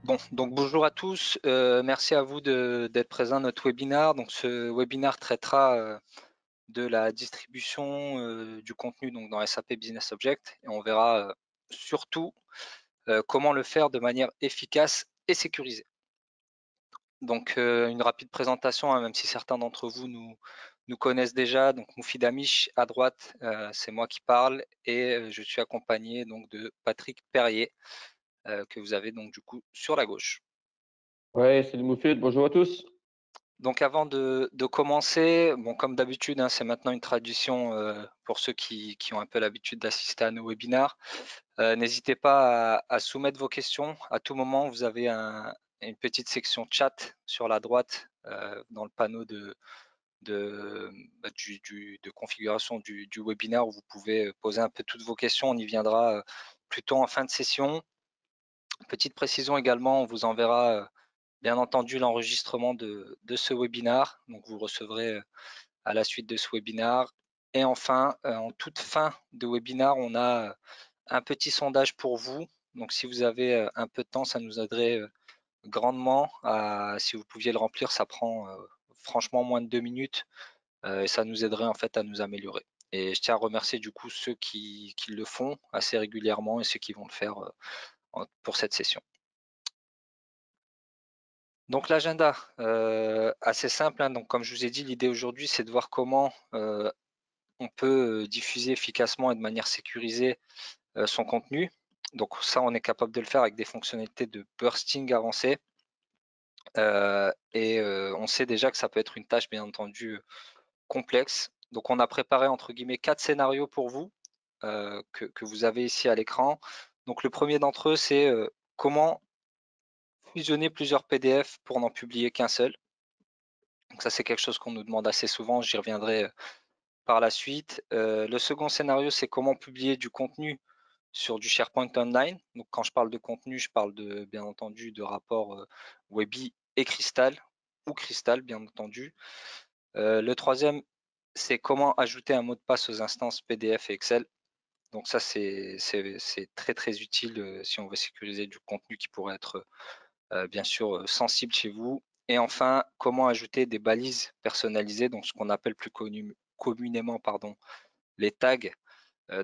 Bon, donc bonjour à tous. Merci à vous d'être présents à notre webinaire. Donc ce webinaire traitera de la distribution du contenu donc dans SAP Business Object et on verra surtout comment le faire de manière efficace et sécurisée. Donc une rapide présentation, hein, même si certains d'entre vous nous connaissent déjà. Donc Moufid Amish à droite, c'est moi qui parle et je suis accompagné donc de Patrick Perrier que vous avez donc du coup sur la gauche. Ouais, salut Moufid, bonjour à tous. Donc avant de commencer, bon, comme d'habitude, hein, c'est maintenant une tradition pour ceux qui ont un peu l'habitude d'assister à nos webinaires. N'hésitez pas à soumettre vos questions. À tout moment, vous avez une petite section chat sur la droite dans le panneau de configuration du webinaire où vous pouvez poser un peu toutes vos questions. On y viendra plutôt en fin de session. Petite précision également, on vous enverra bien entendu l'enregistrement de ce webinaire. Donc vous recevrez à la suite de ce webinaire. Et enfin, en toute fin de webinaire, on a un petit sondage pour vous. Donc si vous avez un peu de temps, ça nous aiderait grandement. Si vous pouviez le remplir, ça prend franchement moins de 2 minutes et ça nous aiderait en fait à nous améliorer. Et je tiens à remercier du coup ceux qui le font assez régulièrement et ceux qui vont le faire pour cette session. Donc l'agenda, assez simple, hein. Donc comme je vous ai dit, l'idée aujourd'hui, c'est de voir comment on peut diffuser efficacement et de manière sécurisée son contenu. Donc ça, on est capable de le faire avec des fonctionnalités de bursting avancées. On sait déjà que ça peut être une tâche, bien entendu, complexe. Donc on a préparé, entre guillemets, 4 scénarios pour vous que vous avez ici à l'écran. Donc le premier d'entre eux, c'est comment fusionner plusieurs PDF pour n'en publier qu'un seul. Donc ça, c'est quelque chose qu'on nous demande assez souvent, j'y reviendrai par la suite. Le second scénario, c'est comment publier du contenu sur du SharePoint Online. Donc quand je parle de contenu, je parle bien entendu de rapports Webi et Crystal, ou Crystal bien entendu. Le troisième, c'est comment ajouter un mot de passe aux instances PDF et Excel. Donc ça, c'est très très utile si on veut sécuriser du contenu qui pourrait être bien sûr sensible chez vous. Et enfin, comment ajouter des balises personnalisées, donc ce qu'on appelle plus communément les tags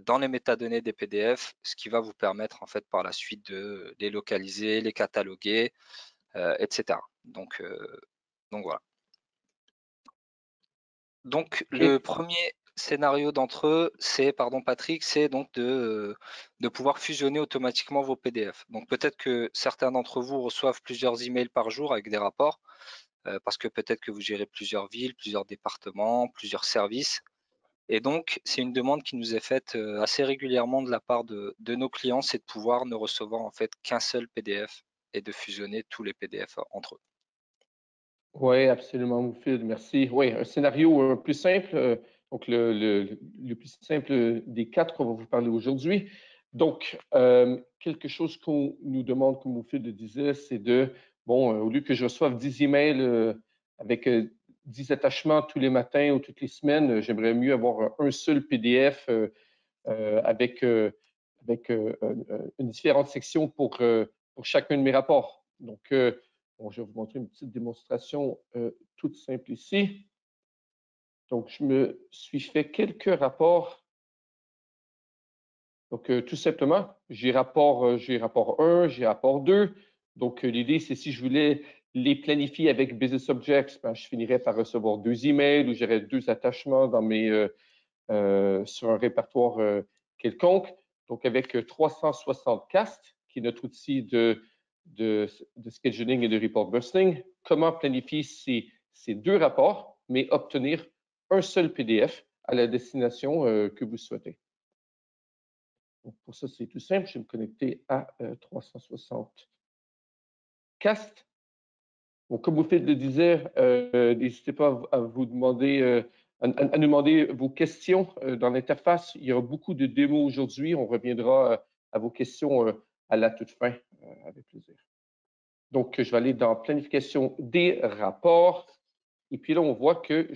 dans les métadonnées des PDF, ce qui va vous permettre en fait par la suite de les localiser, les cataloguer, etc. Donc voilà. Donc le Et, premier scénario d'entre eux, c'est, pardon Patrick, c'est donc de pouvoir fusionner automatiquement vos PDF. Donc peut-être que certains d'entre vous reçoivent plusieurs emails par jour avec des rapports, parce que peut-être que vous gérez plusieurs villes, plusieurs départements, plusieurs services. Et donc, c'est une demande qui nous est faite assez régulièrement de la part de nos clients, c'est de pouvoir ne recevoir en fait qu'un seul PDF et de fusionner tous les PDF entre eux. ouais, absolument Moufid, merci. Oui, un scénario plus simple, donc le plus simple des quatre qu'on va vous parler aujourd'hui. Donc, quelque chose qu'on nous demande, comme Moufid le disait, c'est bon, au lieu que je reçoive 10 emails avec 10 attachements tous les matins ou toutes les semaines, j'aimerais mieux avoir un seul PDF avec une différente section pour chacun de mes rapports. Donc, bon, je vais vous montrer une petite démonstration toute simple ici. Donc, je me suis fait quelques rapports. Donc, tout simplement, j'ai rapport 1, j'ai rapport 2. Donc, l'idée, c'est si je voulais les planifier avec Business Objects, ben, je finirais par recevoir 2 emails ou j'aurais 2 attachements sur un répertoire quelconque. Donc, avec 360 Cast, qui est notre outil de scheduling et de report busting, comment planifier ces deux rapports, mais obtenir un seul PDF à la destination que vous souhaitez. Donc, pour ça, c'est tout simple. Je vais me connecter à 360 Cast. Donc, comme vous le disait, n'hésitez pas à vous demander, à nous demander vos questions dans l'interface. Il y aura beaucoup de démos aujourd'hui. On reviendra à vos questions à la toute fin, avec plaisir. Donc, je vais aller dans planification des rapports. Et puis là, on voit que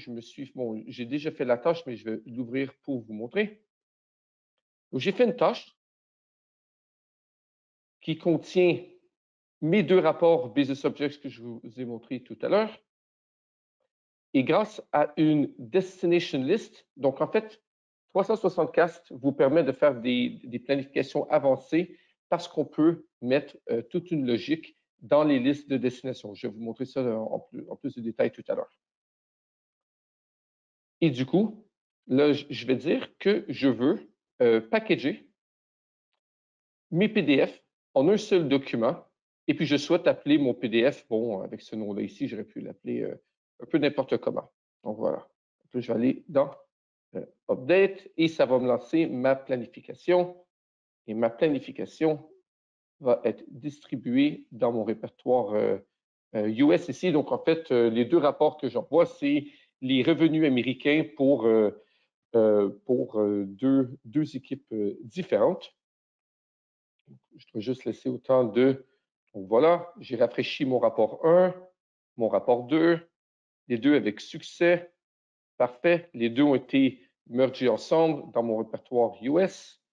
bon, j'ai déjà fait la tâche, mais je vais l'ouvrir pour vous montrer. Donc, j'ai fait une tâche qui contient mes deux rapports Business Objects que je vous ai montrés tout à l'heure. Et grâce à une Destination List, donc en fait, 364 vous permet de faire des planifications avancées parce qu'on peut mettre toute une logique dans les listes de destination. Je vais vous montrer ça en plus de détails tout à l'heure. Et du coup, là, je vais dire que je veux packager mes PDF en un seul document. Et puis, je souhaite appeler mon PDF, bon, avec ce nom-là ici, j'aurais pu l'appeler un peu n'importe comment. Donc, voilà. Donc, là, je vais aller dans Update et ça va me lancer ma planification. Et ma planification va être distribuée dans mon répertoire US ici. Donc, en fait, les deux rapports que j'envoie, c'est les revenus américains pour deux équipes différentes. Je dois juste laisser autant de... Donc voilà, j'ai rafraîchi mon rapport 1, mon rapport 2, les deux avec succès. Parfait, les deux ont été mergés ensemble dans mon répertoire US.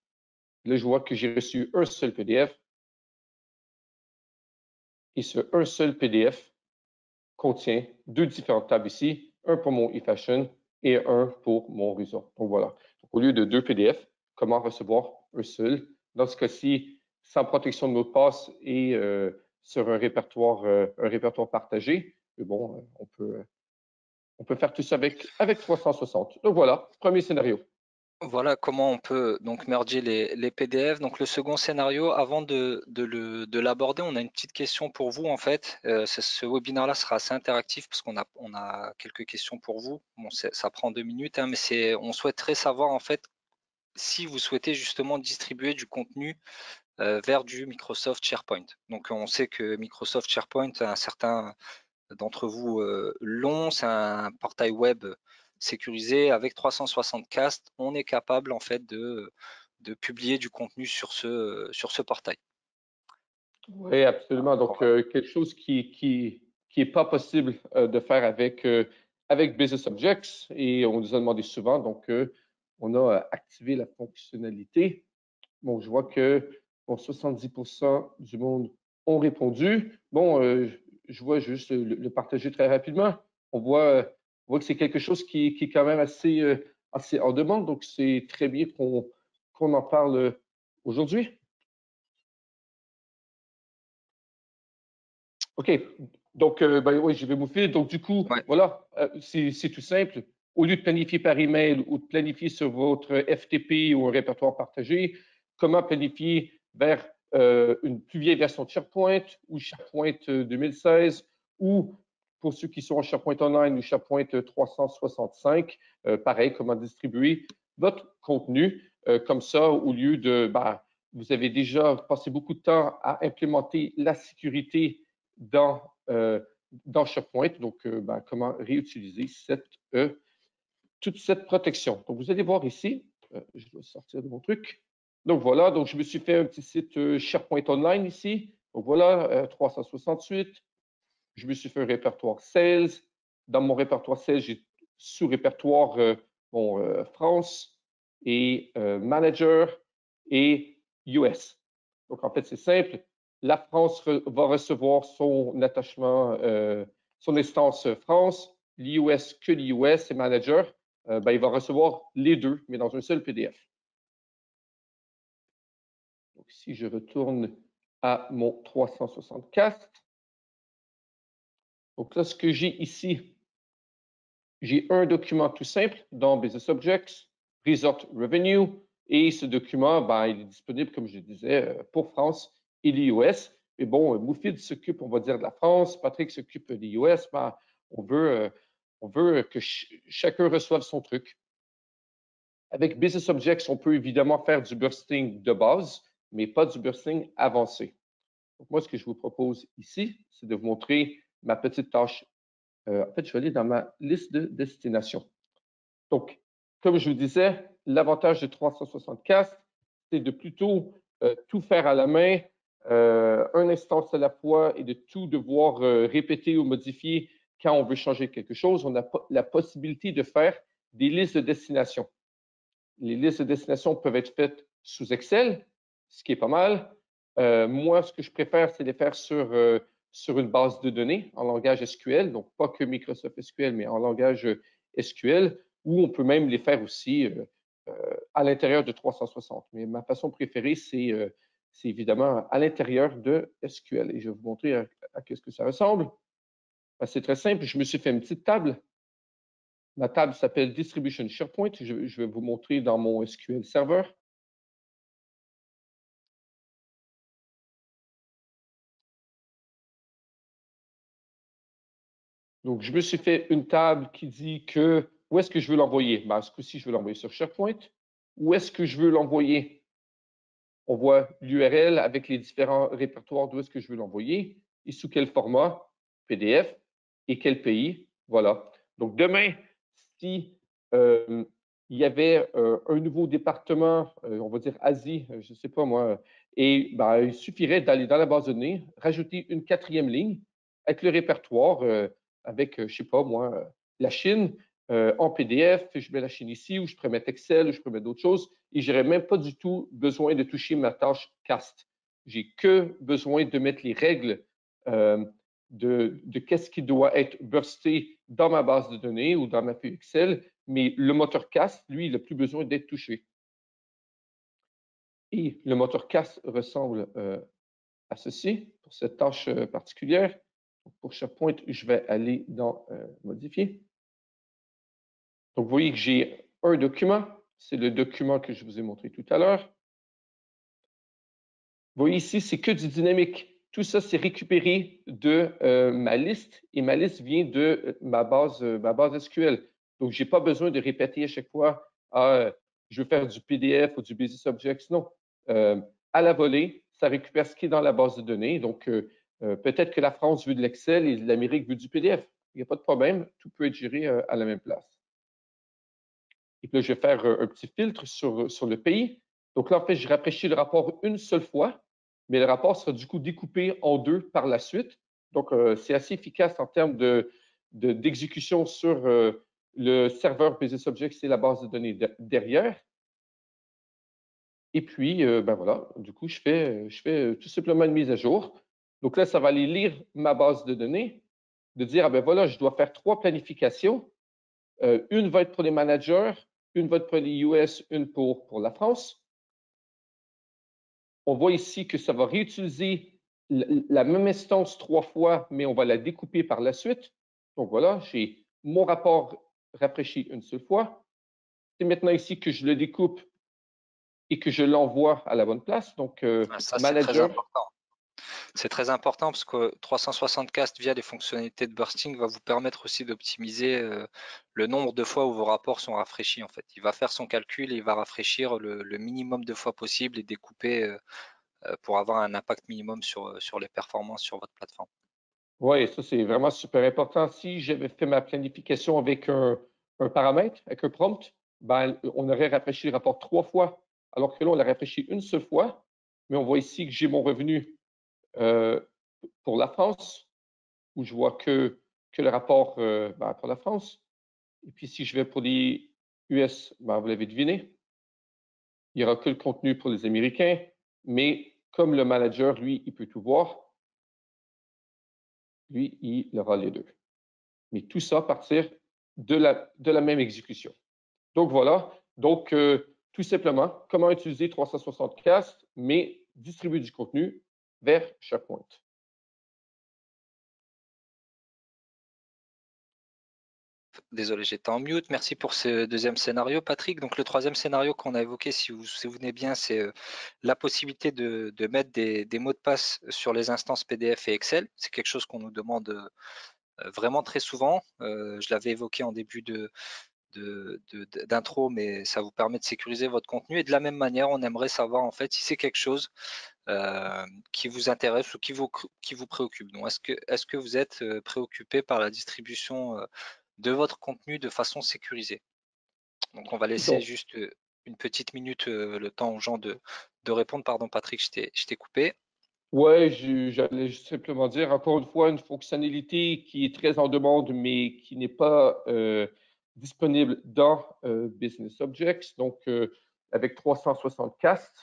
Là, je vois que j'ai reçu un seul PDF. Et ce un seul PDF contient deux différentes tables ici, un pour mon eFashion et un pour mon resort. Donc voilà. Donc, au lieu de deux PDF, comment recevoir un seul? Dans ce cas-ci, sans protection de mot de passe et sur un répertoire partagé. Mais bon, on peut faire tout ça avec 360. Donc voilà, premier scénario. Voilà comment on peut donc merger les PDF. Donc le second scénario, avant de l'aborder, on a une petite question pour vous en fait. Ce webinaire-là sera assez interactif parce qu'on a quelques questions pour vous. Bon, ça prend 2 minutes, hein, mais on souhaiterait savoir en fait si vous souhaitez justement distribuer du contenu vers du Microsoft SharePoint. Donc on sait que Microsoft SharePoint, un certain d'entre vous l'ont, c'est un portail web sécurisé avec 360 cast. On est capable en fait de publier du contenu sur ce portail. Oui, absolument. Donc, quelque chose qui est pas possible de faire avec Business Objects et on nous a demandé souvent. Donc, on a activé la fonctionnalité. Bon, je vois que bon, 70% du monde ont répondu. Bon, je vois juste le partager très rapidement. On voit que c'est quelque chose qui est quand même assez en demande. Donc, c'est très bien qu'on en parle aujourd'hui. OK. Donc, ben, oui, je vais vous filer. Donc, du coup, Ouais. voilà, c'est tout simple. Au lieu de planifier par email ou de planifier sur votre FTP ou un répertoire partagé, comment planifier vers une plus vieille version de SharePoint ou SharePoint 2016 ou pour ceux qui sont en SharePoint Online ou SharePoint 365, pareil, comment distribuer votre contenu comme ça au lieu de, ben, vous avez déjà passé beaucoup de temps à implémenter la sécurité dans SharePoint. Donc, ben, comment réutiliser toute cette protection. Donc, vous allez voir ici, je dois sortir de mon truc. Donc, voilà, donc je me suis fait un petit site SharePoint Online ici. Donc, voilà, 368. Je me suis fait un répertoire Sales. Dans mon répertoire Sales, j'ai sous-répertoire France et Manager et US. Donc, en fait, c'est simple. La France va recevoir son attachement, son instance France. L'US que l'US et Manager, ben, il va recevoir les deux, mais dans un seul PDF. Donc, si je retourne à mon 364, donc là, ce que j'ai ici, j'ai un document tout simple dans Business Objects, Resort Revenue, et ce document, ben, il est disponible, comme je le disais, pour France et l'US. Mais bon, Moufid s'occupe, on va dire, de la France, Patrick s'occupe des US, ben, on veut que chacun reçoive son truc. Avec Business Objects, on peut évidemment faire du bursting de base, mais pas du bursting avancé. Donc, moi, ce que je vous propose ici, c'est de vous montrer ma petite tâche. En fait, je vais aller dans ma liste de destination. Donc, comme je vous disais, l'avantage de 364, c'est de plutôt tout faire à la main, un instance à la fois et de tout devoir répéter ou modifier quand on veut changer quelque chose. On a la possibilité de faire des listes de destination. Les listes de destination peuvent être faites sous Excel, ce qui est pas mal. Moi, ce que je préfère, c'est les faire sur une base de données en langage SQL, donc pas que Microsoft SQL, mais en langage SQL, ou on peut même les faire aussi à l'intérieur de 360. Mais ma façon préférée, c'est évidemment à l'intérieur de SQL. Et je vais vous montrer à qu'est-ce que ça ressemble. Ben, c'est très simple. Je me suis fait une petite table. Ma table s'appelle Distribution SharePoint. Je vais vous montrer dans mon SQL Server. Donc, je me suis fait une table qui dit que où est-ce que je veux l'envoyer? Ben, ce coup-ci, je veux l'envoyer sur SharePoint. Où est-ce que je veux l'envoyer? On voit l'URL avec les différents répertoires d'où est-ce que je veux l'envoyer et sous quel format, PDF, et quel pays. Voilà. Donc, demain, si il y avait un nouveau département, on va dire Asie, je ne sais pas moi, et ben, il suffirait d'aller dans la base de données, rajouter une quatrième ligne avec le répertoire, avec, je ne sais pas moi, la Chine en PDF, je mets la Chine ici, ou je pourrais mettre Excel, ou je pourrais mettre d'autres choses, et je n'aurais même pas du tout besoin de toucher ma tâche cast. J'ai que besoin de mettre les règles de qu'est-ce qui doit être bursté dans ma base de données ou dans ma feuille Excel, mais le moteur cast, lui, il n'a plus besoin d'être touché. Et le moteur cast ressemble à ceci, pour cette tâche particulière. Donc, pour SharePoint, je vais aller dans Modifier. Donc, vous voyez que j'ai un document. C'est le document que je vous ai montré tout à l'heure. Vous voyez ici, c'est que du dynamique. Tout ça, c'est récupéré de ma liste et ma liste vient de ma base SQL. Donc, je n'ai pas besoin de répéter à chaque fois, je veux faire du PDF ou du Business Objects. Non. À la volée, ça récupère ce qui est dans la base de données. Donc, peut-être que la France veut de l'Excel et l'Amérique veut du PDF. Il n'y a pas de problème. Tout peut être géré à la même place. Et puis là, je vais faire un petit filtre sur le pays. Donc là, en fait, je rafraîchis le rapport une seule fois, mais le rapport sera du coup découpé en deux par la suite. Donc, c'est assez efficace en termes d'exécution sur le serveur Business Objects et la base de données derrière. Et puis, ben voilà, du coup, je fais tout simplement une mise à jour. Donc là, ça va aller lire ma base de données, de dire, ah ben voilà, je dois faire 3 planifications. Une va être pour les managers, une va être pour les US, une pour la France. On voit ici que ça va réutiliser la même instance 3 fois, mais on va la découper par la suite. Donc voilà, j'ai mon rapport rafraîchi une seule fois. C'est maintenant ici que je le découpe et que je l'envoie à la bonne place. Donc, Ça, c'est très manager. important. C'est très important parce que 360 Cast, via les fonctionnalités de bursting, va vous permettre aussi d'optimiser le nombre de fois où vos rapports sont rafraîchis. En fait, il va faire son calcul et il va rafraîchir le minimum de fois possible et découper pour avoir un impact minimum sur les performances sur votre plateforme. Oui, ça, c'est vraiment super important. Si j'avais fait ma planification avec un paramètre, avec un prompt, ben, on aurait rafraîchi le rapport 3 fois, alors que là, on l'a rafraîchi une seule fois. Mais on voit ici que j'ai mon revenu pour la France, où je vois que le rapport ben, pour la France. Et puis, si je vais pour les US, ben, vous l'avez deviné, il n'y aura que le contenu pour les Américains. Mais comme le manager, lui, il peut tout voir, lui, il aura les deux. Mais tout ça à partir de la même exécution. Donc voilà, donc tout simplement, comment utiliser 360 Cast, mais distribuer du contenu vers SharePoint. Désolé, j'étais en mute. Merci pour ce deuxième scénario, Patrick. Donc le troisième scénario qu'on a évoqué, si vous vous souvenez bien, c'est la possibilité de mettre des mots de passe sur les instances PDF et Excel. C'est quelque chose qu'on nous demande vraiment très souvent. Je l'avais évoqué en début d'intro, mais ça vous permet de sécuriser votre contenu. Et de la même manière, on aimerait savoir en fait si c'est quelque chose qui vous intéresse ou qui vous préoccupe. Donc, est-ce que vous êtes préoccupé par la distribution de votre contenu de façon sécurisée? Donc, on va laisser Donc, juste une petite minute le temps aux gens de répondre. Pardon, Patrick, je t'ai coupé. ouais, j'allais juste simplement dire, encore une fois, une fonctionnalité qui est très en demande, mais qui n'est pas disponible dans Business Objects. Donc, avec 360 Cast,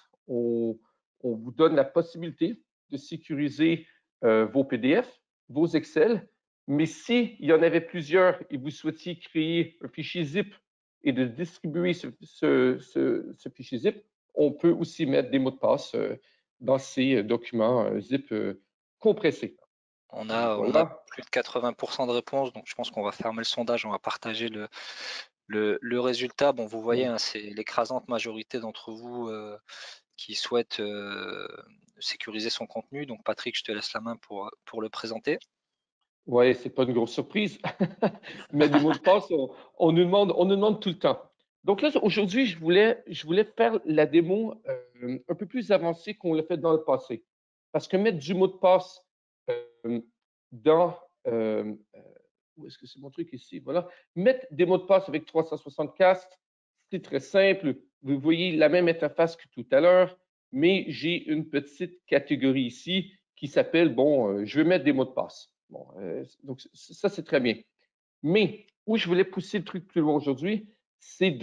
on vous donne la possibilité de sécuriser vos PDF, vos Excel, mais s'il y en avait plusieurs et vous souhaitiez créer un fichier zip et de distribuer ce fichier zip, on peut aussi mettre des mots de passe dans ces documents zip compressés. On Donc, a voilà. plus de 80% de réponses, donc je pense qu'on va fermer le sondage, on va partager le résultat. Bon, vous voyez, Ouais. hein, c'est l'écrasante majorité d'entre vous qui souhaitent sécuriser son contenu. Donc Patrick, je te laisse la main pour le présenter. Ouais, c'est pas une grosse surprise. Mais des mots de passe, on nous demande tout le temps. Donc là, aujourd'hui, je voulais faire la démo un peu plus avancée qu'on l'a fait dans le passé. Parce que mettre du mot de passe euh, dans... où est-ce que c'est mon truc ici? Voilà. Mettre des mots de passe avec 364, c'est très simple. Vous voyez la même interface que tout à l'heure, mais j'ai une petite catégorie ici qui s'appelle, bon, je veux mettre des mots de passe. Bon, donc ça, c'est très bien. Mais où je voulais pousser le truc plus loin aujourd'hui, c'est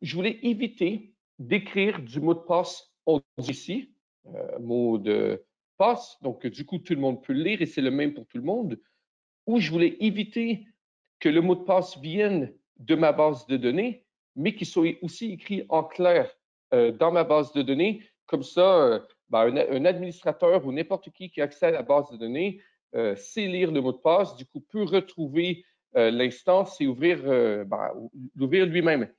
je voulais éviter d'écrire du mot de passe ici, mot de passe, donc du coup, tout le monde peut le lire et c'est le même pour tout le monde, où je voulais éviter que le mot de passe vienne de ma base de données, mais qu'il soit aussi écrit en clair dans ma base de données. Comme ça, un administrateur ou n'importe qui a accès à la base de données sait lire le mot de passe, du coup peut retrouver l'instance et l'ouvrir lui-même.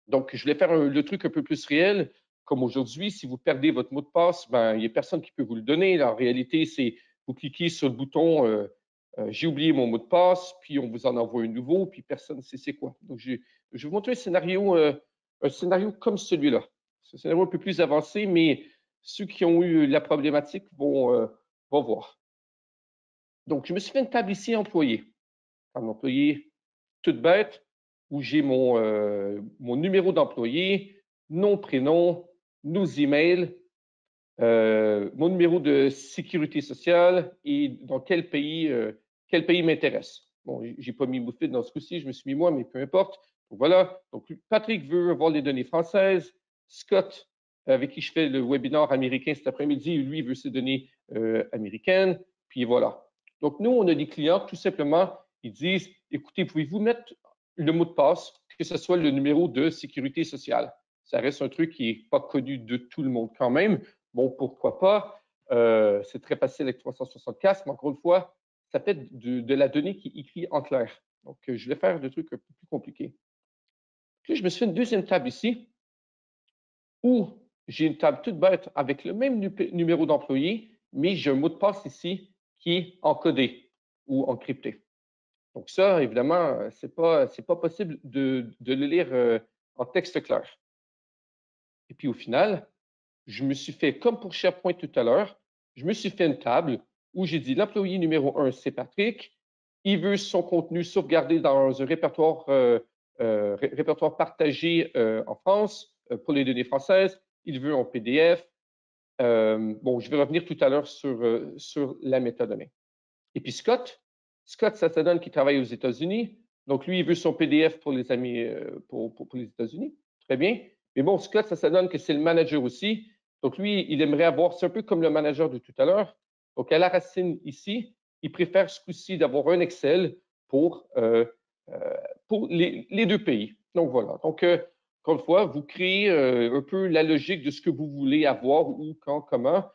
Donc, je voulais faire le truc un peu plus réel. Comme aujourd'hui, si vous perdez votre mot de passe, il n'y a personne qui peut vous le donner. Là, en réalité, c'est vous cliquez sur le bouton j'ai oublié mon mot de passe, puis on vous en envoie un nouveau, puis personne ne sait c'est quoi. Donc, je vais vous montrer un scénario comme celui-là. C'est un scénario un peu plus avancé, mais ceux qui ont eu la problématique vont voir. Donc, je me suis fait une table ici employé. Un employé toute bête, où j'ai mon numéro d'employé, nom, prénom, nos emails, mon numéro de sécurité sociale et dans quel pays m'intéresse. Bon, j'ai pas mis Moufid dans ce coup-ci, je me suis mis moi, mais peu importe. Donc, voilà. Donc, Patrick veut avoir les données françaises. Scott, avec qui je fais le webinaire américain cet après-midi, lui veut ses données américaines. Puis voilà. Donc, nous, on a des clients, tout simplement, ils disent, écoutez, pouvez-vous mettre le mot de passe, que ce soit le numéro de sécurité sociale? Ça reste un truc qui n'est pas connu de tout le monde quand même. Bon, pourquoi pas? C'est très facile avec 364, mais encore une fois, ça fait de la donnée qui est écrite en clair. Donc, je vais faire des trucs un peu plus compliqués. Puis, je me suis fait une deuxième table ici où j'ai une table toute bête avec le même numéro d'employé, mais j'ai un mot de passe ici qui est encodé ou encrypté. Donc ça, évidemment, c'est pas possible de le lire en texte clair. Et puis au final, je me suis fait, comme pour SharePoint tout à l'heure, je me suis fait une table où j'ai dit l'employé numéro 1, c'est Patrick. Il veut son contenu sauvegardé dans un répertoire partagé en France pour les données françaises. Il veut en PDF. Bon, je vais revenir tout à l'heure sur la métadonnée. Et puis Scott, ça se donne qu'il travaille aux États-Unis. Donc, lui, il veut son PDF pour les amis, pour les États-Unis. Très bien. Mais bon, Scott, ça se donne que c'est le manager aussi. Donc, lui, il aimerait avoir, c'est un peu comme le manager de tout à l'heure. Donc, à la racine ici, il préfère ce coup-ci d'avoir un Excel pour les deux pays. Donc, voilà. Donc, encore une fois, vous créez un peu la logique de ce que vous voulez avoir, où, quand, comment.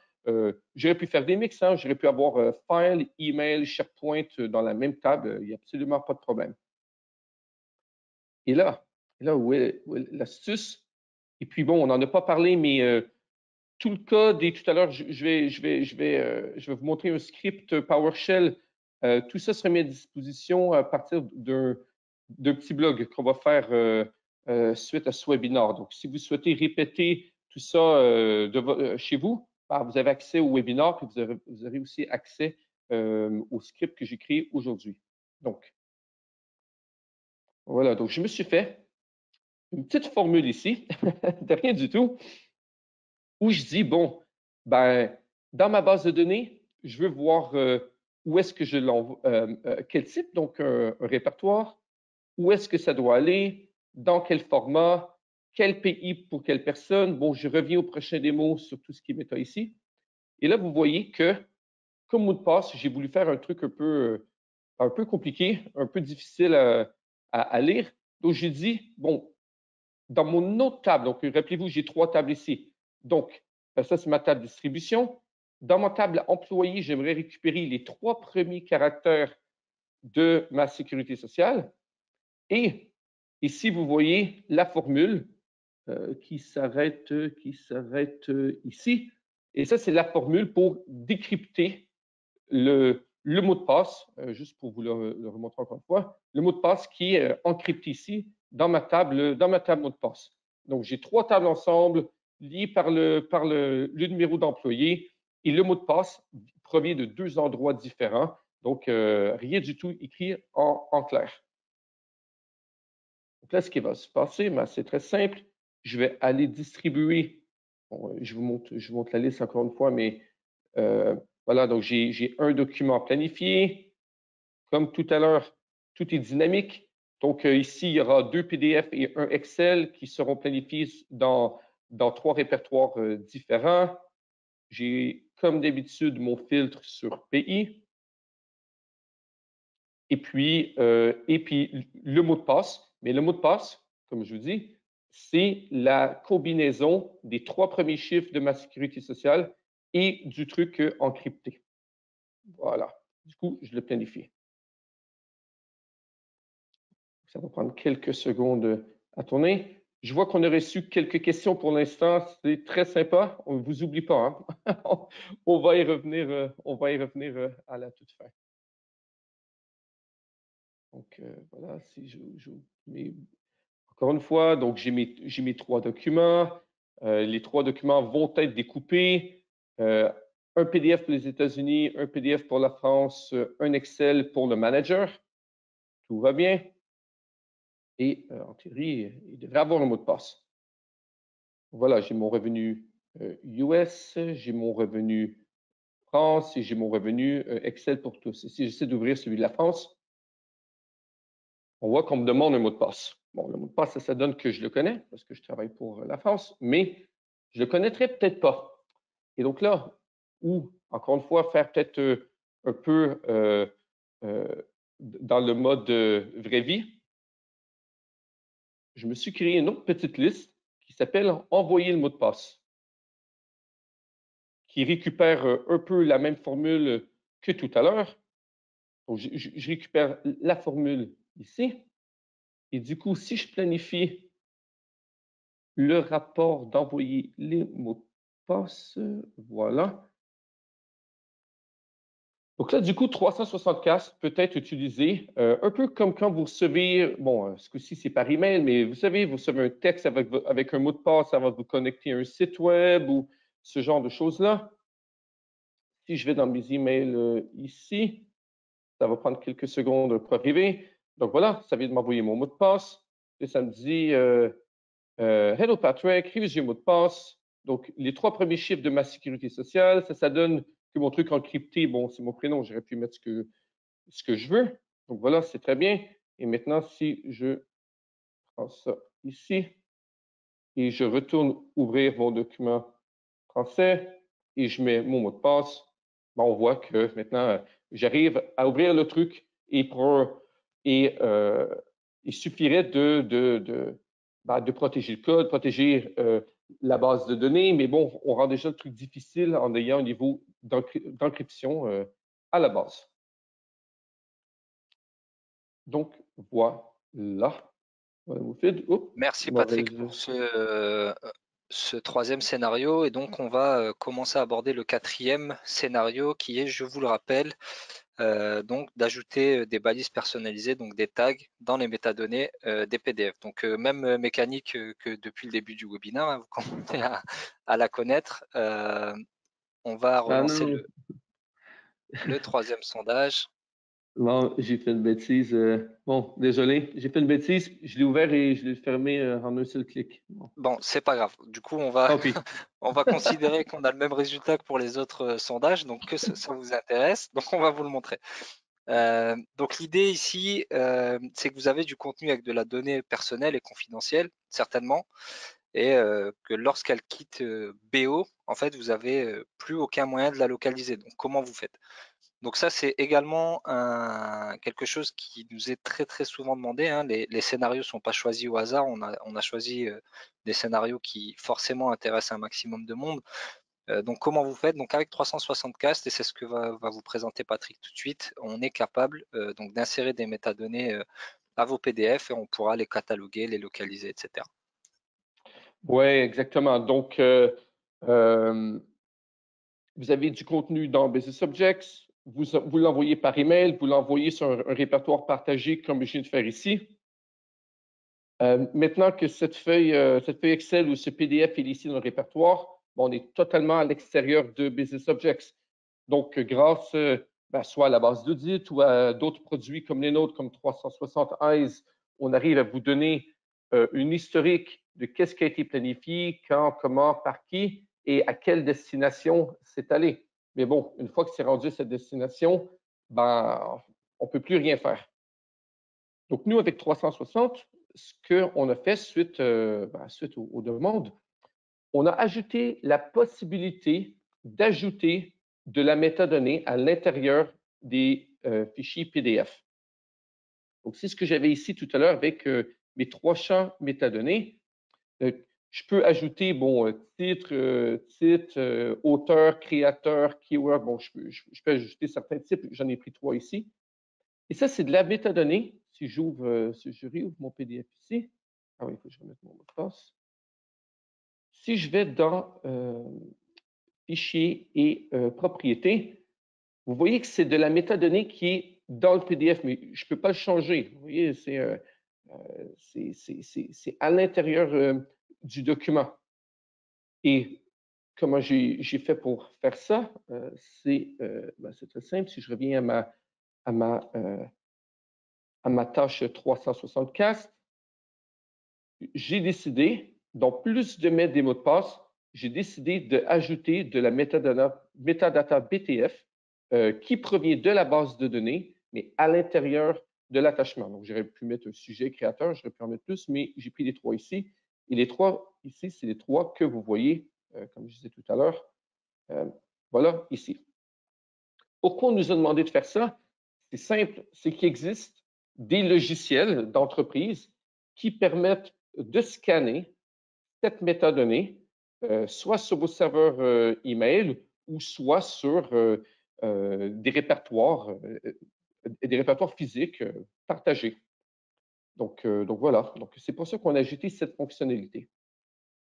J'aurais pu faire des mix, hein. J'aurais pu avoir File, Email, SharePoint dans la même table. Il n'y a absolument pas de problème. Et là où est l'astuce? Et puis bon, on n'en a pas parlé, mais tout le code, et tout à l'heure, je vais vous montrer un script PowerShell. Tout ça sera mis à disposition à partir d'un petit blog qu'on va faire suite à ce webinaire. Donc, si vous souhaitez répéter tout ça chez vous, vous avez accès au webinaire, puis vous aurez aussi accès au script que j'ai créé aujourd'hui. Donc, voilà. Donc, je me suis fait une petite formule ici, de rien du tout, où je dis, bon, dans ma base de données, je veux voir où est-ce que je l'envoie, quel type, donc un répertoire, où est-ce que ça doit aller, dans quel format, quel pays pour quelle personne. Bon, je reviens au prochain démo sur tout ce qui est méta ici. Et là, vous voyez que, comme mot de passe, j'ai voulu faire un truc un peu compliqué, un peu difficile à lire. Donc, j'ai dit, bon, dans mon autre table, donc rappelez-vous, j'ai 3 tables ici. Donc, ça, c'est ma table distribution. Dans ma table employé, j'aimerais récupérer les 3 premiers caractères de ma sécurité sociale. Et ici, vous voyez la formule qui s'arrête ici. Et ça, c'est la formule pour décrypter le mot de passe, juste pour vous le remontrer encore une fois, le mot de passe qui est encrypté ici dans ma table mot de passe. Donc, j'ai 3 tables ensemble liées par le numéro d'employé et le mot de passe provient de 2 endroits différents. Donc, rien du tout écrit en clair. Donc là, ce qui va se passer, c'est très simple. Je vais aller distribuer. Bon, je vous montre la liste encore une fois, mais voilà, donc j'ai un document planifié. Comme tout à l'heure, tout est dynamique. Donc ici, il y aura 2 PDF et un Excel qui seront planifiés dans 3 répertoires différents. J'ai, comme d'habitude, mon filtre sur pays. Et puis le mot de passe. Mais le mot de passe, comme je vous dis, c'est la combinaison des 3 premiers chiffres de ma sécurité sociale et du truc encrypté. Voilà. Du coup, je le planifie. Ça va prendre quelques secondes à tourner. Je vois qu'on a reçu quelques questions pour l'instant. C'est très sympa. On ne vous oublie pas. Hein? On va y revenir, à la toute fin. Donc, voilà, si je mets encore une fois, donc j'ai mes 3 documents. Les 3 documents vont être découpés. Un PDF pour les États-Unis, un PDF pour la France, un Excel pour le manager. Tout va bien. Et en théorie, il devrait avoir un mot de passe. Voilà, j'ai mon revenu US, j'ai mon revenu France et j'ai mon revenu Excel pour tous. Et si j'essaie d'ouvrir celui de la France, on voit qu'on me demande un mot de passe. Bon, le mot de passe, ça donne que je le connais parce que je travaille pour la France, mais je le connaîtrais peut-être pas. Et donc là, ou encore une fois, faire peut-être un peu dans le mode vraie vie, je me suis créé une autre petite liste qui s'appelle Envoyer le mot de passe, qui récupère un peu la même formule que tout à l'heure. Donc, je récupère la formule ici. Et du coup, si je planifie le rapport d'envoyer les mots de passe, voilà. Donc là, du coup, 364 peut être utilisé un peu comme quand vous recevez, bon, ce coup-ci, c'est par email, mais vous savez, vous recevez un texte avec un mot de passe avant de vous connecter à un site web ou ce genre de choses-là. Si je vais dans mes emails ici, ça va prendre quelques secondes pour arriver. Donc voilà, ça vient de m'envoyer mon mot de passe. Et ça me dit Hello Patrick, here's your mot de passe. Donc les 3 premiers chiffres de ma sécurité sociale, ça donne que mon truc encrypté, bon, c'est mon prénom, j'aurais pu mettre ce que je veux. Donc voilà, c'est très bien. Et maintenant, si je prends ça ici et je retourne ouvrir mon document français et je mets mon mot de passe, ben, on voit que maintenant, j'arrive à ouvrir le truc et il suffirait de protéger le code, protéger la base de données, mais bon, on rend déjà le truc difficile en ayant un niveau d'encryption à la base. Donc, voilà. Merci Patrick pour ce troisième scénario. Et donc, on va commencer à aborder le 4e scénario qui est, je vous le rappelle, donc d'ajouter des balises personnalisées, donc des tags dans les métadonnées des PDF. Donc, même mécanique que depuis le début du webinaire, hein, vous commencez à la connaître. On va relancer le 3e sondage. Non, j'ai fait une bêtise. Bon, désolé, j'ai fait une bêtise. Je l'ai ouvert et je l'ai fermé en un seul clic. Bon, c'est pas grave. Du coup, on va, Tant pis. on va considérer qu'on a le même résultat que pour les autres sondages, donc que ça vous intéresse. Donc, on va vous le montrer. Donc, l'idée ici, c'est que vous avez du contenu avec de la donnée personnelle et confidentielle. certainement, et que lorsqu'elle quitte BO, en fait, vous avez plus aucun moyen de la localiser. Donc, comment vous faites? Donc ça, c'est également quelque chose qui nous est très, très souvent demandé, hein. Les scénarios sont pas choisis au hasard. On a choisi des scénarios qui forcément intéressent un maximum de monde. Donc comment vous faites? Donc avec 360 Cast, et c'est ce que va vous présenter Patrick tout de suite, on est capable donc d'insérer des métadonnées à vos PDF, et on pourra les cataloguer, les localiser, etc. Oui, exactement. Donc, vous avez du contenu dans Business Objects, vous l'envoyez par email, vous l'envoyez sur un répertoire partagé comme je viens de faire ici. Maintenant que cette feuille Excel ou ce PDF est ici dans le répertoire, on est totalement à l'extérieur de Business Objects. Donc, grâce soit à la base d'audit ou à d'autres produits comme les nôtres, comme 360 Eyes, on arrive à vous donner une historique de qu'est-ce qui a été planifié, quand, comment, par qui et à quelle destination c'est allé. Mais bon, une fois que c'est rendu à cette destination, on ne peut plus rien faire. Donc, nous, avec 360, ce qu'on a fait suite aux demandes, on a ajouté la possibilité d'ajouter de la métadonnée à l'intérieur des fichiers PDF. Donc, c'est ce que j'avais ici tout à l'heure avec mes 3 champs métadonnées. Je peux ajouter, titre, auteur, créateur, keyword. Bon, je peux ajouter certains types. J'en ai pris 3 ici. Et ça, c'est de la métadonnée. Si je réouvre mon PDF ici. Ah oui, il faut que je remette mon mot de passe. Si je vais dans Fichier et propriétés, vous voyez que c'est de la métadonnée qui est dans le PDF, mais je ne peux pas le changer. Vous voyez, c'est à l'intérieur du document. Et comment j'ai fait pour faire ça? C'est très simple. Si je reviens à ma tâche 364, j'ai décidé, dans plus de mettre des mots de passe, j'ai décidé d'ajouter de la metadata BTF qui provient de la base de données, mais à l'intérieur de l'attachement. Donc, j'aurais pu mettre un sujet créateur, j'aurais pu en mettre plus, mais j'ai pris les 3 ici. Et les 3 ici, c'est les 3 que vous voyez, comme je disais tout à l'heure, voilà, ici. Pourquoi on nous a demandé de faire ça? C'est simple, c'est qu'il existe des logiciels d'entreprise qui permettent de scanner cette métadonnée, soit sur vos serveurs email ou soit sur des répertoires physiques partagés. Donc voilà, donc c'est pour ça qu'on a ajouté cette fonctionnalité.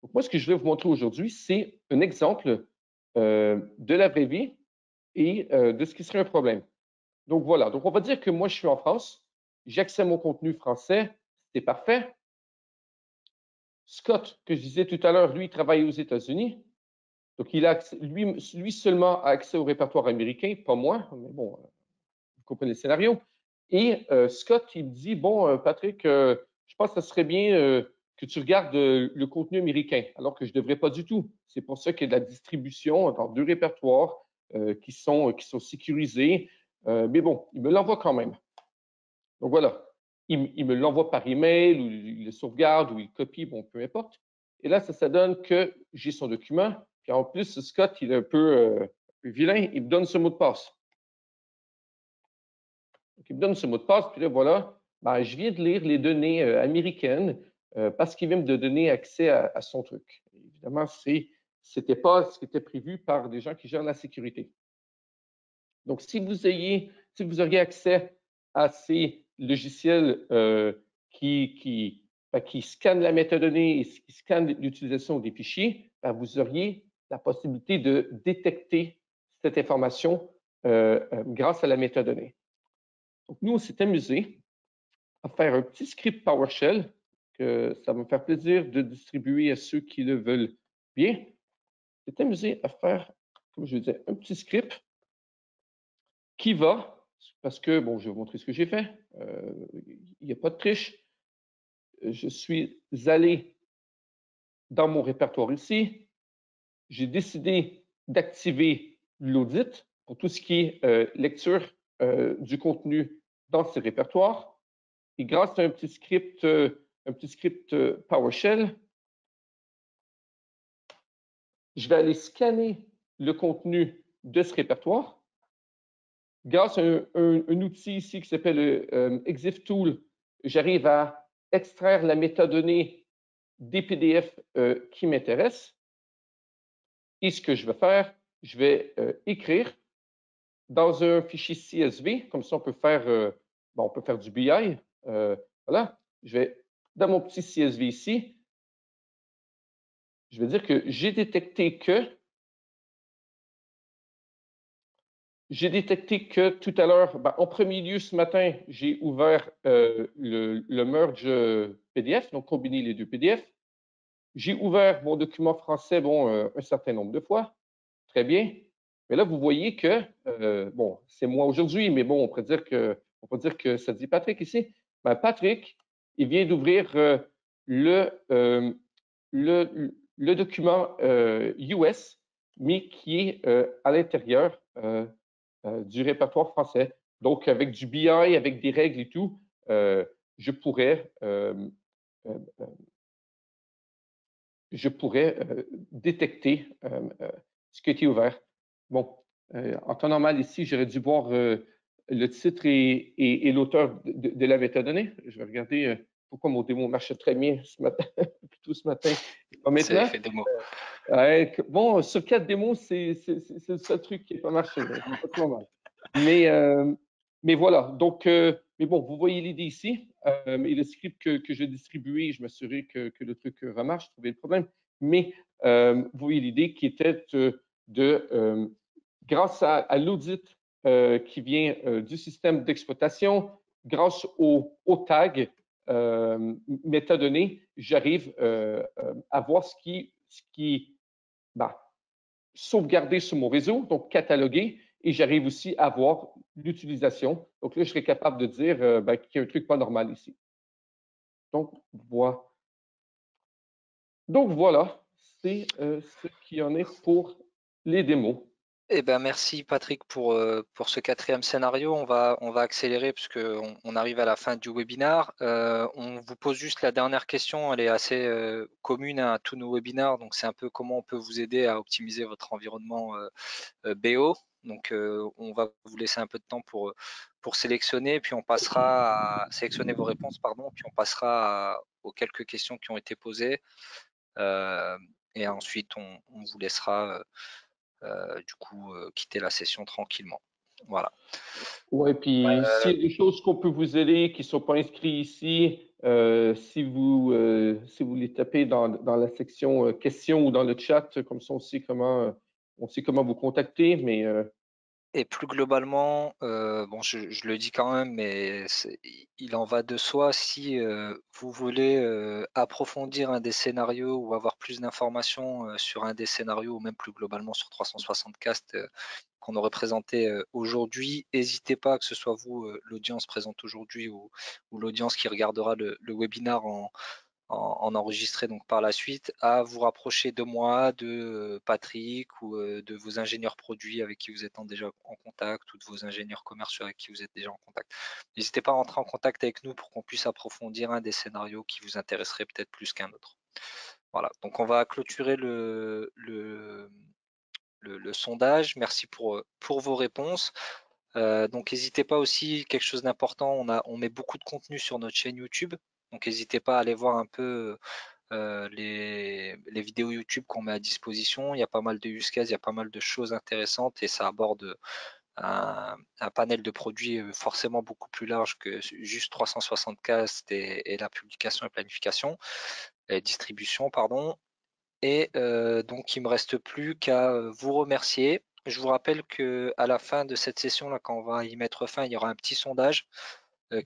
Donc moi, ce que je vais vous montrer aujourd'hui, c'est un exemple de la vraie vie et de ce qui serait un problème. Donc voilà, donc on va dire que moi, je suis en France, j'ai accès à mon contenu français, c'est parfait. Scott, que je disais tout à l'heure, lui, il travaille aux États-Unis. Donc, lui seulement a accès au répertoire américain, pas moi, mais bon, vous comprenez le scénario. Et Scott, il me dit, bon, Patrick, je pense que ce serait bien que tu regardes le contenu américain, alors que je ne devrais pas du tout. C'est pour ça qu'il y a de la distribution dans 2 répertoires qui sont sécurisés. Mais bon, il me l'envoie quand même. Donc voilà, il me l'envoie par email, ou il le sauvegarde, ou il copie, bon, peu importe. Et là, ça donne que j'ai son document. Puis en plus, Scott, il est un peu vilain, il me donne ce mot de passe. Donc, il me donne ce mot de passe, puis là, voilà, je viens de lire les données américaines parce qu'il vient me donner accès à son truc. Évidemment, ce n'était pas ce qui était prévu par des gens qui gèrent la sécurité. Donc, si vous auriez accès à ces logiciels qui scannent la métadonnée et qui scannent l'utilisation des fichiers, vous auriez la possibilité de détecter cette information grâce à la métadonnée. Donc, nous, on s'est amusé à faire un petit script PowerShell que ça va me faire plaisir de distribuer à ceux qui le veulent bien. On s'est amusé à faire, comme je disais, un petit script qui va, parce que, bon, je vais vous montrer ce que j'ai fait. Il n'y a pas de triche. Je suis allé dans mon répertoire ici. J'ai décidé d'activer l'audit pour tout ce qui est lecture du contenu dans ces répertoires. Et grâce à un petit script un petit script PowerShell. Je vais aller scanner le contenu de ce répertoire. Grâce à un outil ici qui s'appelle EXIF Tool, j'arrive à extraire la métadonnée des PDF qui m'intéressent. Et ce que je vais faire, je vais écrire dans un fichier CSV, comme ça on peut faire du BI. Voilà, je vais dans mon petit CSV ici, je vais dire que j'ai détecté que tout à l'heure, en premier lieu ce matin, j'ai ouvert le merge PDF, donc combiner les deux PDF. J'ai ouvert mon document français, un certain nombre de fois. Très bien. Mais là, vous voyez que, c'est moi aujourd'hui, mais bon, on peut dire que ça dit Patrick ici. Patrick, il vient d'ouvrir le document US, mais qui est à l'intérieur du répertoire français. Donc, avec du BI, avec des règles et tout, je pourrais détecter ce qui a été ouvert. Bon, en temps normal, ici, j'aurais dû voir le titre et l'auteur de la métadonnée. Je vais regarder pourquoi mon démo marche très bien ce matin, plutôt ce matin. C'est Maintenant, l'effet démo. sur 4 démos, c'est le seul truc qui n'a pas marché. C'est pas trop mal. Mais voilà. Donc, mais bon, vous voyez l'idée ici. Et le script que j'ai distribué, je m'assurais que le truc remarche, trouver le problème. Mais vous voyez l'idée qui était grâce à l'audit qui vient du système d'exploitation, grâce au tag métadonnées, j'arrive à voir ce qui sauvegardé sur mon réseau, donc catalogué, et j'arrive aussi à voir l'utilisation. Donc là, je serais capable de dire qu'il y a un truc pas normal ici. Donc, voilà, c'est ce qu'il y en est pour les démos. Eh ben, merci Patrick pour ce quatrième scénario. On va accélérer puisque on arrive à la fin du webinar. On vous pose juste la dernière question. Elle est assez commune à tous nos webinars. Donc, c'est un peu comment on peut vous aider à optimiser votre environnement BO. Donc, on va vous laisser un peu de temps pour sélectionner, puis on passera à sélectionner vos réponses, pardon, puis on passera aux quelques questions qui ont été posées. Et ensuite, on vous laissera du coup quitter la session tranquillement. Voilà. Oui, puis s'il y a des choses qu'on peut vous aider qui ne sont pas inscrites ici, si vous les tapez dans la section questions ou dans le chat, comme ça on sait comment vous contacter, mais Et plus globalement, bon, je le dis quand même, mais il en va de soi si vous voulez approfondir un des scénarios ou avoir plus d'informations sur un des scénarios ou même plus globalement sur 360 cast qu'on aurait présenté aujourd'hui, n'hésitez pas, que ce soit vous, l'audience présente aujourd'hui ou l'audience qui regardera le webinar en enregistrer donc par la suite, à vous rapprocher de moi, de Patrick ou de vos ingénieurs produits avec qui vous êtes déjà en contact ou de vos ingénieurs commerciaux avec qui vous êtes déjà en contact. N'hésitez pas à rentrer en contact avec nous pour qu'on puisse approfondir un des scénarios qui vous intéresserait peut-être plus qu'un autre. Voilà, donc on va clôturer le sondage. Merci pour vos réponses. Donc n'hésitez pas aussi, quelque chose d'important, on met beaucoup de contenu sur notre chaîne YouTube. Donc n'hésitez pas à aller voir un peu les vidéos YouTube qu'on met à disposition. Il y a pas mal de use cases, il y a pas mal de choses intéressantes et ça aborde un panel de produits forcément beaucoup plus large que juste 360 cast et la publication et planification et distribution, pardon. Et donc il me reste plus qu'à vous remercier. Je vous rappelle que à la fin de cette session là, quand on va y mettre fin, il y aura un petit sondage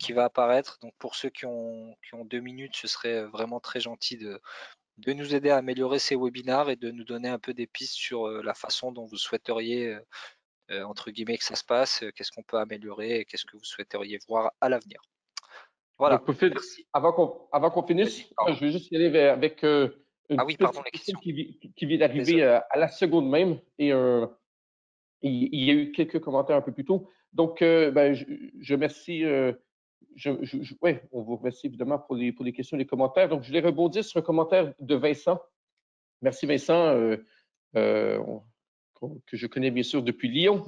qui va apparaître. Donc pour ceux qui ont 2 minutes, ce serait vraiment très gentil de nous aider à améliorer ces webinars et de nous donner un peu des pistes sur la façon dont vous souhaiteriez, entre guillemets, que ça se passe, qu'est-ce qu'on peut améliorer et qu'est-ce que vous souhaiteriez voir à l'avenir. Voilà. donc, Merci. avant qu'on finisse, je vais juste y aller avec une Ah oui, pardon, petite les question questions. qui vient d'arriver Désolé. à la seconde même. Et il y a eu quelques commentaires un peu plus tôt. Donc, je remercie ouais, on vous remercie évidemment pour les questions et les commentaires. Donc, je vais rebondir sur un commentaire de Vincent. Merci Vincent, que je connais bien sûr depuis Lyon,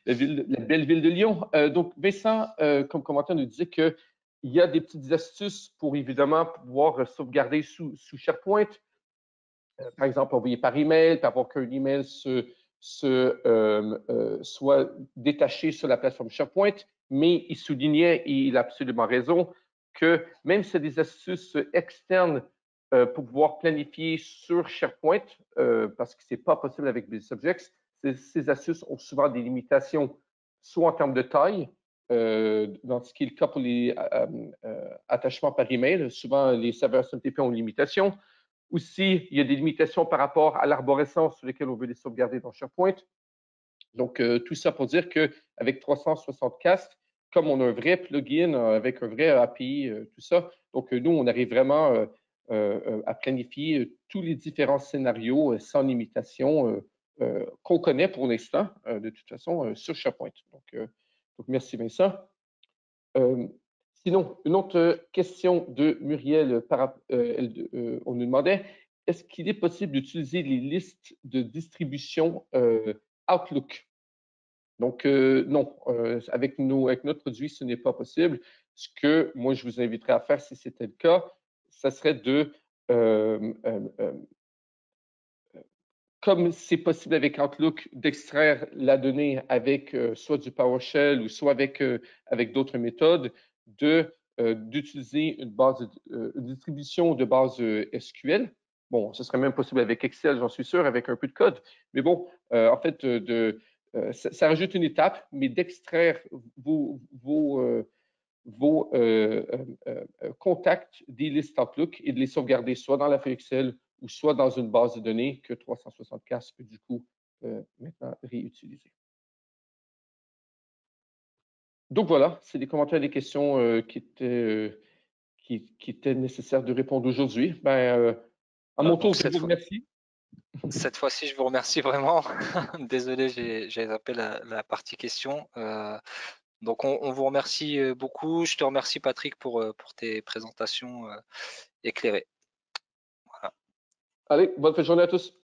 la belle ville de Lyon. Donc, Vincent, comme commentaire, nous disait qu'il y a des petites astuces pour évidemment pouvoir sauvegarder sous SharePoint. Par exemple, envoyer par email, puis avoir qu'un email soit détaché sur la plateforme SharePoint. Mais il soulignait, et il a absolument raison, que même si c'est des astuces externes pour pouvoir planifier sur SharePoint, parce que ce n'est pas possible avec BusinessObjects, ces astuces ont souvent des limitations, soit en termes de taille, dans ce qui est le cas pour les attachements par email. Souvent, les serveurs SMTP ont une limitation. Aussi, il y a des limitations par rapport à l'arborescence sur lesquelles on veut les sauvegarder dans SharePoint. Donc, tout ça pour dire qu'avec 364, comme on a un vrai plugin avec un vrai API, tout ça, donc nous, on arrive vraiment à planifier tous les différents scénarios sans limitation qu'on connaît pour l'instant, de toute façon, sur SharePoint. Donc, merci Vincent. Sinon, une autre question de Muriel, on nous demandait, est-ce qu'il est possible d'utiliser les listes de distribution Outlook? Donc, non, avec notre produit, ce n'est pas possible. Ce que moi, je vous inviterais à faire, si c'était le cas, ça serait comme c'est possible avec Outlook, d'extraire la donnée avec soit du PowerShell ou soit avec d'autres méthodes, d'utiliser une distribution de base SQL. Bon, ce serait même possible avec Excel, j'en suis sûr, avec un peu de code. Mais bon, en fait, ça rajoute une étape, mais d'extraire vos contacts des listes Outlook et de les sauvegarder soit dans la feuille Excel ou soit dans une base de données que 364 peut du coup maintenant réutiliser. Donc voilà, c'est des commentaires et des questions qui étaient nécessaires de répondre aujourd'hui. À mon tour, je vous remercie. Cette fois-ci, je vous remercie vraiment. Désolé, j'ai zappé la partie questions. Donc, on vous remercie beaucoup. Je te remercie, Patrick, pour tes présentations éclairées. Voilà. Allez, bonne fin de journée à tous.